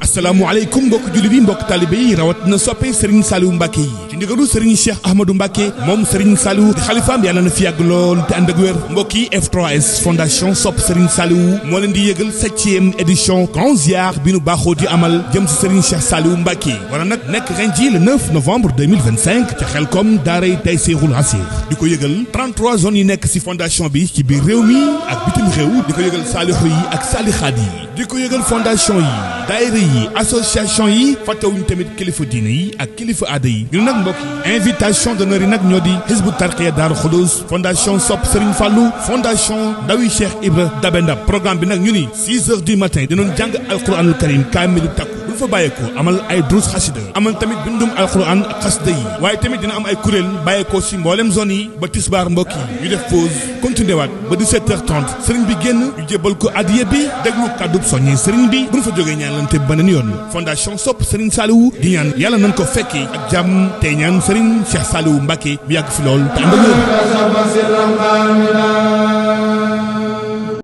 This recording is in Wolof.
asalaamaaleykum mbokk julli bi mbokk talibé yi rawat na soppe Serigne Saliou Mbacké yi ci ndigalu Serigne Cheikh Ahmadou Mbacké moom Serigne Saliou di xalifaam yàlla na fi yàgg lool te ànd ak wér mbokk yi F3S Fondation Sope Serigne Saliou moo leen di yëgal 7e édition grand Ziar bi nu baaxoo di amal jëm si Serigne Cheikh Saliou Mbacké war a nag nekk ren ji le 9 novembre 2025 ca Xelcom daaray khadimu-Rassoul di ko yëgal 33 zones yi nekk si fondation bi ci biir réew mi ak bitim réew di ko yëgal saalixu yi ak saalixaat yi di ko yëgal fondation yi daayira yi association yi fàttewuñ tamit kilifa diine yi ak kilifa aada yi ñu nag mbokk yi invitation d'honneur yi nag ñoo di Hizbut Tarqiyyah Daaru Xudoos fondation Sope Serigne Fallou fondation Ndawi Cheikh Ibra Dabenda programme bi nag ñu ni 6 heures du matin dinoon jàng alquranul karim kaamilu takku bu fa bàyyeekoo amal ay drus xasida amal tamit bindum alquran ak xasida yi waaye tamit dina am ay kuréel bàyyeekoo si mboolem zone yi ba tisbaar mbokk yi ñu def pause continué waat ba 17h30 sëriñ bi génn ñu jébbal ko adiya bi déglu kàddub soññi sëriñ bi bu ñu fa jógee ñaanlante beneen yoon fondation Sope Serigne Saliou di ñaan yàlla nañ ko fekkee ak jàmm tey ñaan Serigne Cheikh Saliou Mbacké bi yàgg fi lool te ànd ak